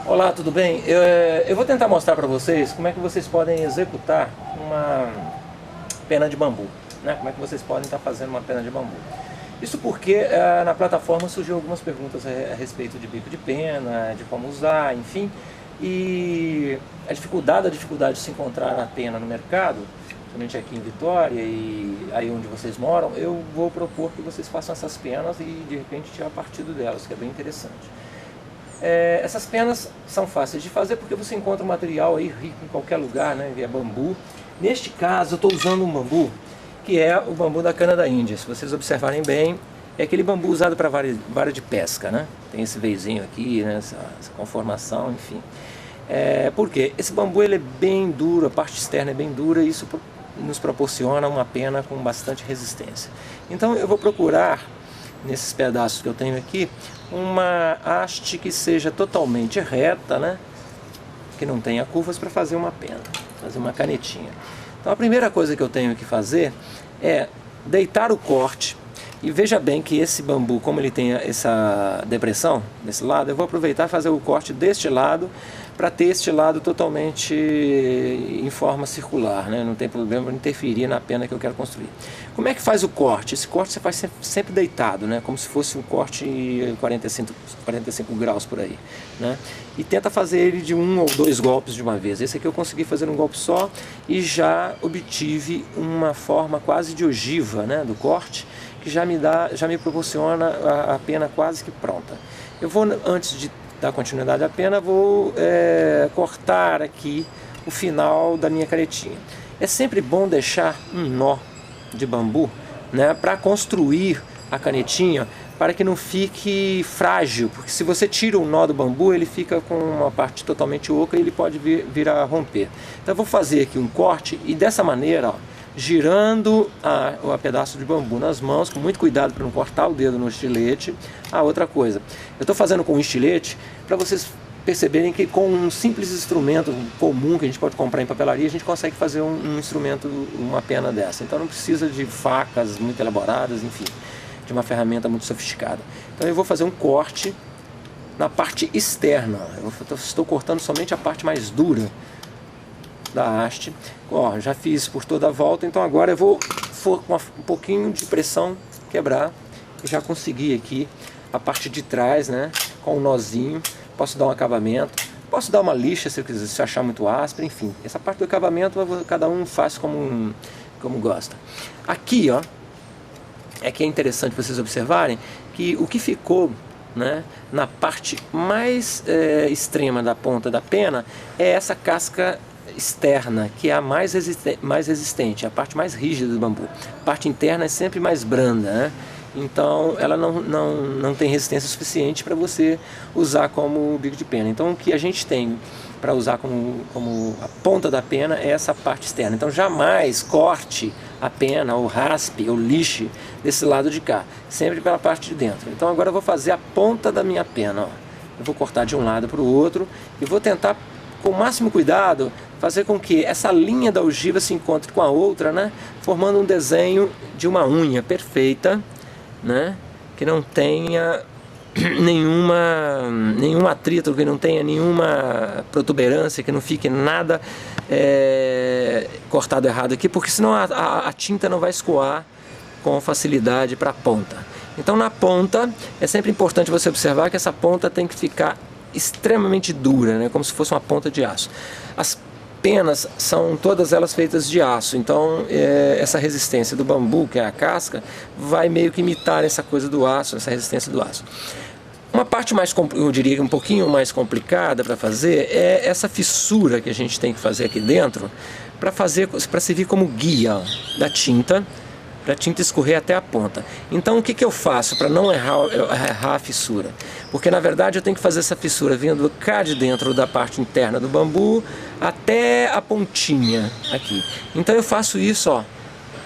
Olá, tudo bem? Eu vou tentar mostrar para vocês como é que vocês podem executar uma pena de bambu, né? Como é que vocês podem estar fazendo uma pena de bambu. Isso porque na plataforma surgiu algumas perguntas a respeito de bico de pena, de como usar, enfim. E a dificuldade de se encontrar a pena no mercado, somente aqui em Vitória e aí onde vocês moram, eu vou propor que vocês façam essas penas e de repente tirar partido delas, que é bem interessante. Essas penas são fáceis de fazer porque você encontra um material aí rico em qualquer lugar, né? É bambu. Neste caso eu estou usando um bambu que é o bambu da cana da Índia. Se vocês observarem bem, é aquele bambu usado para vara de pesca, né? Tem esse veizinho aqui, né? essa conformação, enfim. Por quê? Esse bambu ele é bem duro, a parte externa é bem dura e isso nos proporciona uma pena com bastante resistência. Então eu vou procurar, nesses pedaços que eu tenho aqui, uma haste que seja totalmente reta, né? Que não tenha curvas, para fazer uma pena, fazer uma canetinha. Então a primeira coisa que eu tenho que fazer é deitar o corte. E veja bem que esse bambu, como ele tem essa depressão desse lado, eu vou aproveitar e fazer o corte deste lado para ter este lado totalmente em forma circular, né? Não tem problema interferir na pena que eu quero construir. Como é que faz o corte? Esse corte você faz sempre deitado, né? Como se fosse um corte 45 graus por aí, né? E tenta fazer ele de 1 ou 2 golpes de uma vez. Esse aqui eu consegui fazer um golpe só e já obtive uma forma quase de ogiva, né, do corte, que já me proporciona a pena quase que pronta. Eu vou, antes de dar continuidade à pena, vou cortar aqui o final da minha canetinha. É sempre bom deixar um nó de bambu, né, para construir a canetinha, para que não fique frágil, porque se você tira o nó do bambu, ele fica com uma parte totalmente oca e ele pode vir a romper. Então eu vou fazer aqui um corte e dessa maneira, ó, girando o pedaço de bambu nas mãos, com muito cuidado para não cortar o dedo no estilete. Outra coisa, eu estou fazendo com um estilete para vocês perceberem que com um simples instrumento comum que a gente pode comprar em papelaria, a gente consegue fazer um instrumento, uma pena dessa. Então não precisa de facas muito elaboradas, enfim, de uma ferramenta muito sofisticada. Então eu vou fazer um corte na parte externa. Eu estou cortando somente a parte mais dura da haste. Ó, já fiz por toda a volta, então agora eu vou com um pouquinho de pressão quebrar e já consegui aqui a parte de trás, né, com um nozinho. Posso dar um acabamento, posso dar uma lixa se eu quiser, se achar muito áspero, enfim. Essa parte do acabamento cada um faz como gosta. Aqui, ó, é que é interessante vocês observarem que o que ficou, né, na parte mais extrema da ponta da pena é essa casca externa, que é a mais resistente, a parte mais rígida do bambu. A parte interna é sempre mais branda, né? Então ela não tem resistência suficiente para você usar como bico de pena. Então o que a gente tem para usar como a ponta da pena é essa parte externa. Então jamais corte a pena, ou raspe, ou lixe desse lado de cá, sempre pela parte de dentro. Então agora eu vou fazer a ponta da minha pena, ó. Eu vou cortar de um lado para o outro e vou tentar, com o máximo cuidado, fazer com que essa linha da ogiva se encontre com a outra, né, formando um desenho de uma unha perfeita, né, que não tenha nenhum atrito, que não tenha nenhuma protuberância, que não fique nada cortado errado aqui, porque senão a tinta não vai escoar com facilidade para a ponta. Então na ponta é sempre importante você observar que essa ponta tem que ficar extremamente dura, né, como se fosse uma ponta de aço. As penas são todas elas feitas de aço, então essa resistência do bambu, que é a casca, vai meio que imitar essa coisa do aço, essa resistência do aço. Uma parte mais, eu diria, um pouquinho mais complicada para fazer é essa fissura que a gente tem que fazer aqui dentro para servir como guia, ó, da tinta, para a tinta escorrer até a ponta. Então o que eu faço para não errar a fissura? Porque na verdade eu tenho que fazer essa fissura vindo cá de dentro da parte interna do bambu até a pontinha aqui. Então eu faço isso, ó,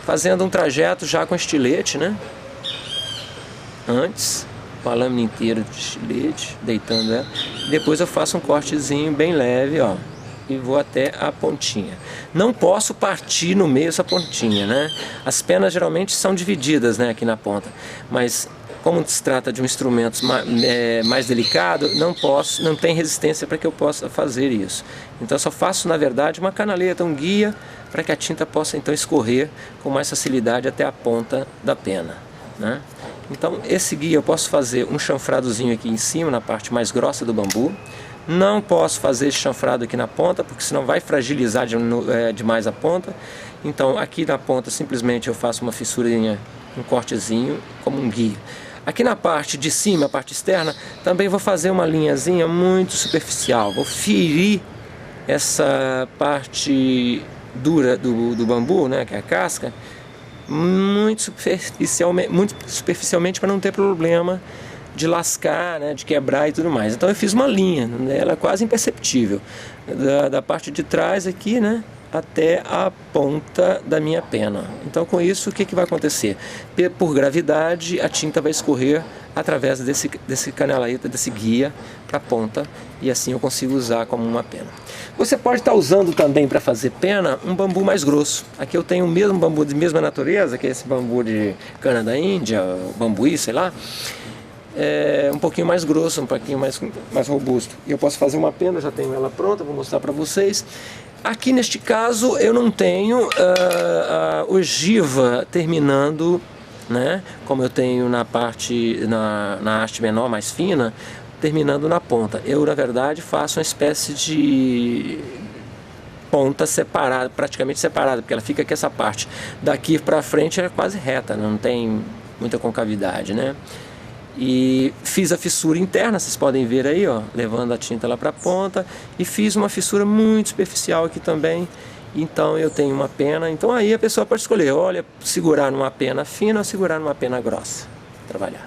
fazendo um trajeto já com estilete, né? Antes, com a lâmina inteira de estilete, deitando ela. Depois eu faço um cortezinho bem leve, ó, e vou até a pontinha. Não posso partir no meio essa pontinha, né? As penas geralmente são divididas, né, aqui na ponta, mas como se trata de um instrumento mais delicado, não tem resistência para que eu possa fazer isso. Então eu só faço, na verdade, uma canaleta, um guia, para que a tinta possa então escorrer com mais facilidade até a ponta da pena, né? Então esse guia eu posso fazer um chanfradozinho aqui em cima, na parte mais grossa do bambu. Não posso fazer esse chanfrado aqui na ponta, porque senão vai fragilizar demais a ponta. Então aqui na ponta simplesmente eu faço uma fissurinha, um cortezinho, como um guia. Aqui na parte de cima, a parte externa, também vou fazer uma linhazinha muito superficial. Vou ferir essa parte dura do bambu, né, que é a casca, muito superficialmente para não ter problema de lascar, né, de quebrar e tudo mais. Então eu fiz uma linha, né, ela é quase imperceptível, da parte de trás aqui, né, até a ponta da minha pena. Então com isso o que vai acontecer? Por gravidade a tinta vai escorrer através desse canaleta, desse guia para a ponta, e assim eu consigo usar como uma pena. Você pode estar usando também para fazer pena um bambu mais grosso. Aqui eu tenho o mesmo bambu de mesma natureza, que é esse bambu de cana da Índia, bambuí, sei lá. É um pouquinho mais grosso, um pouquinho mais robusto. E eu posso fazer uma pena, já tenho ela pronta, vou mostrar para vocês. Aqui neste caso eu não tenho ogiva terminando, né? Como eu tenho na haste menor, mais fina, terminando na ponta. Eu na verdade faço uma espécie de ponta separada, praticamente separada, porque ela fica aqui essa parte. Daqui para frente é quase reta, não tem muita concavidade, né? E fiz a fissura interna, vocês podem ver aí, ó, levando a tinta lá para a ponta, e fiz uma fissura muito superficial aqui também. Então eu tenho uma pena, então aí a pessoa pode escolher, olha, segurar numa pena fina ou segurar numa pena grossa, trabalhar.